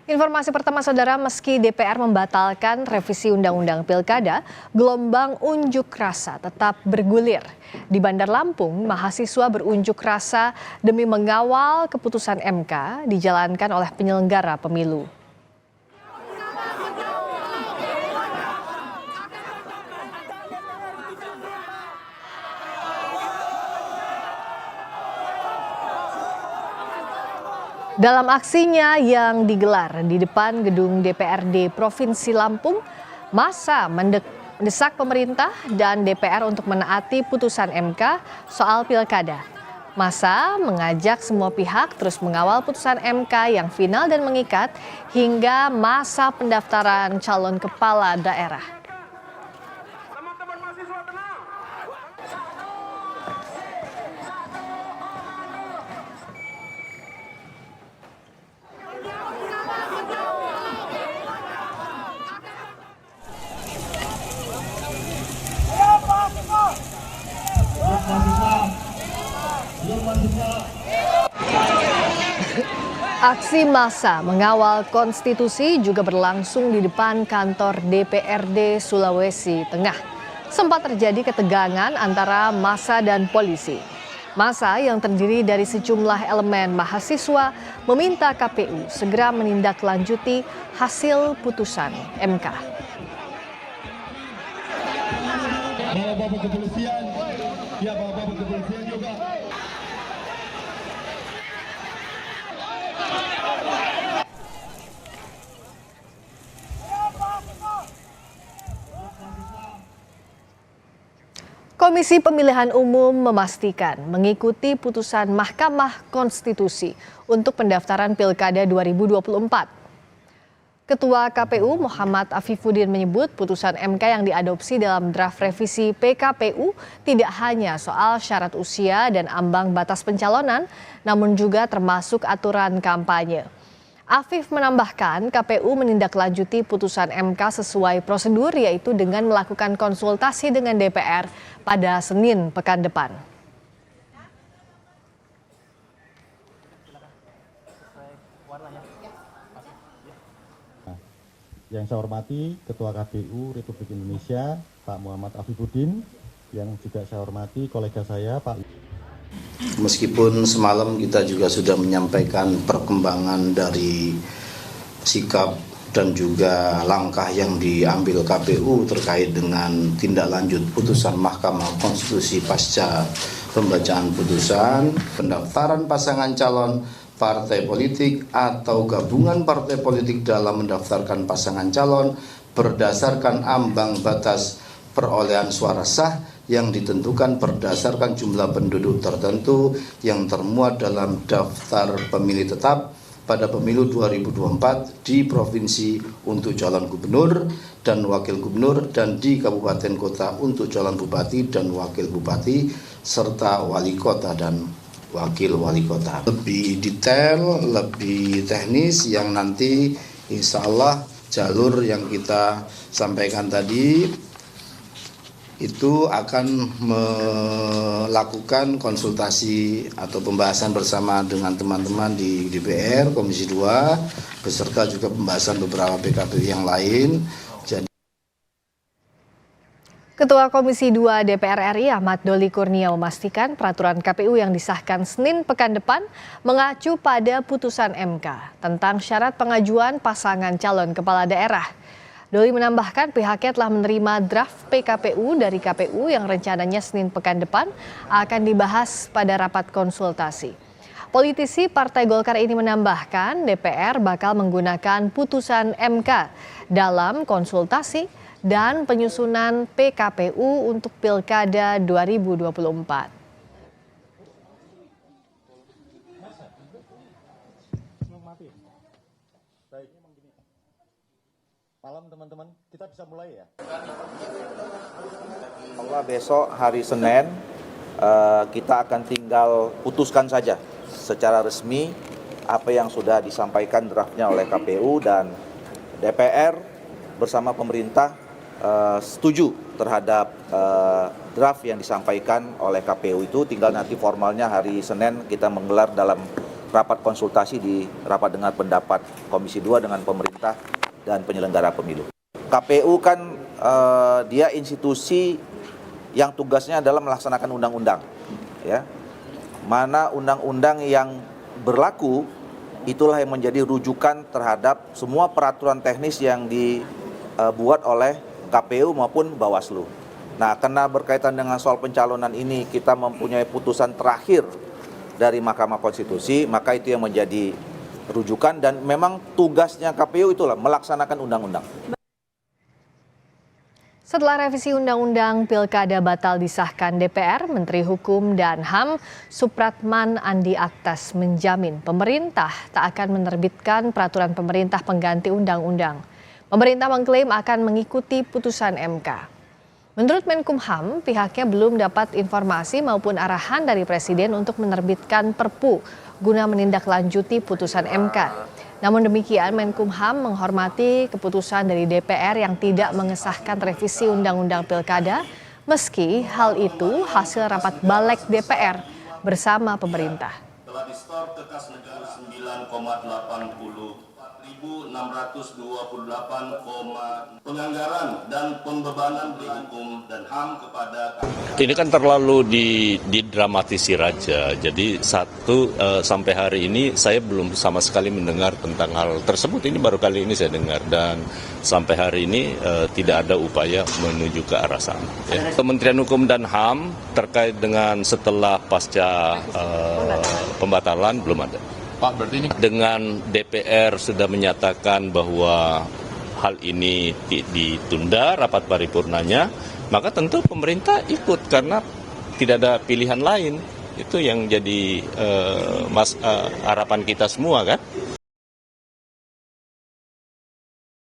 Informasi pertama saudara, meski DPR membatalkan revisi Undang-Undang Pilkada, gelombang unjuk rasa tetap bergulir. Di Bandar Lampung, mahasiswa berunjuk rasa demi mengawal keputusan MK dijalankan oleh penyelenggara pemilu. Dalam aksinya yang digelar di depan gedung DPRD Provinsi Lampung, massa mendesak pemerintah dan DPR untuk menaati putusan MK soal pilkada. Massa mengajak semua pihak terus mengawal putusan MK yang final dan mengikat hingga masa pendaftaran calon kepala daerah. Aksi massa mengawal konstitusi juga berlangsung di depan kantor DPRD Sulawesi Tengah. Sempat terjadi ketegangan antara massa dan polisi. Massa yang terdiri dari sejumlah elemen mahasiswa meminta KPU segera menindaklanjuti hasil putusan MK. Bapak kepolisian, ya Bapak kepolisian juga. Komisi Pemilihan Umum memastikan mengikuti putusan Mahkamah Konstitusi untuk pendaftaran Pilkada 2024. Ketua KPU Muhammad Afifuddin menyebut putusan MK yang diadopsi dalam draft revisi PKPU tidak hanya soal syarat usia dan ambang batas pencalonan, namun juga termasuk aturan kampanye. Afif menambahkan KPU menindaklanjuti putusan MK sesuai prosedur, yaitu dengan melakukan konsultasi dengan DPR pada Senin pekan depan. Yang saya hormati Ketua KPU Republik Indonesia Pak Muhammad Afifuddin, yang juga saya hormati kolega saya Pak. Meskipun semalam kita juga sudah menyampaikan perkembangan dari sikap dan juga langkah yang diambil KPU terkait dengan tindak lanjut putusan Mahkamah Konstitusi pasca pembacaan putusan, pendaftaran pasangan calon partai politik atau gabungan partai politik dalam mendaftarkan pasangan calon berdasarkan ambang batas perolehan suara sah yang ditentukan berdasarkan jumlah penduduk tertentu yang termuat dalam daftar pemilih tetap pada pemilu 2024 di provinsi untuk calon gubernur dan wakil gubernur dan di kabupaten kota untuk calon bupati dan wakil bupati serta wali kota dan wakil wali kota. Lebih detail, lebih teknis yang nanti insya Allah jalur yang kita sampaikan tadi itu akan melakukan konsultasi atau pembahasan bersama dengan teman-teman di DPR, Komisi 2, beserta juga pembahasan beberapa PKPU yang lain. Ketua Komisi 2 DPR RI Ahmad Doli Kurnia memastikan peraturan KPU yang disahkan Senin pekan depan mengacu pada putusan MK tentang syarat pengajuan pasangan calon kepala daerah. Doli menambahkan pihaknya telah menerima draft PKPU dari KPU yang rencananya Senin pekan depan akan dibahas pada rapat konsultasi. Politisi Partai Golkar ini menambahkan DPR bakal menggunakan putusan MK dalam konsultasi dan penyusunan PKPU untuk Pilkada 2024. Malam teman-teman, kita bisa mulai ya. Allah besok hari Senin kita akan tinggal putuskan saja secara resmi apa yang sudah disampaikan draftnya oleh KPU, dan DPR bersama pemerintah setuju terhadap draft yang disampaikan oleh KPU itu. Tinggal nanti formalnya hari Senin kita menggelar dalam rapat konsultasi di rapat dengar pendapat Komisi 2 dengan pemerintah dan penyelenggara pemilu. KPU kan dia institusi yang tugasnya adalah melaksanakan undang-undang, ya. Mana undang-undang yang berlaku itulah yang menjadi rujukan terhadap semua peraturan teknis yang dibuat oleh KPU maupun Bawaslu. Nah, karena berkaitan dengan soal pencalonan ini kita mempunyai putusan terakhir dari Mahkamah Konstitusi, maka itu yang menjadi rujukan dan memang tugasnya KPU itulah melaksanakan undang-undang. Setelah revisi Undang-Undang Pilkada batal disahkan DPR, Menteri Hukum dan HAM Supratman Andi Aktas menjamin pemerintah tak akan menerbitkan peraturan pemerintah pengganti undang-undang. Pemerintah mengklaim akan mengikuti putusan MK. Menurut Menkumham, pihaknya belum dapat informasi maupun arahan dari Presiden untuk menerbitkan Perpu guna menindaklanjuti putusan MK. Namun demikian, Menkumham menghormati keputusan dari DPR yang tidak mengesahkan revisi Undang-Undang Pilkada, meski hal itu hasil rapat Balek DPR bersama pemerintah. Telah disetor ke kas negara 9,80 1.628, penganggaran dan pembebanan di hukum dan HAM kepada ini kan terlalu didramatisir aja. Jadi sampai hari ini saya belum sama sekali mendengar tentang hal tersebut. Ini baru kali ini saya dengar dan sampai hari ini tidak ada upaya menuju ke arah sana. Ya. Kementerian Hukum dan HAM terkait dengan setelah pasca pembatalan belum ada. Pak, berarti ini dengan DPR sudah menyatakan bahwa hal ini ditunda rapat paripurnanya, maka tentu pemerintah ikut karena tidak ada pilihan lain. Itu yang jadi harapan kita semua kan.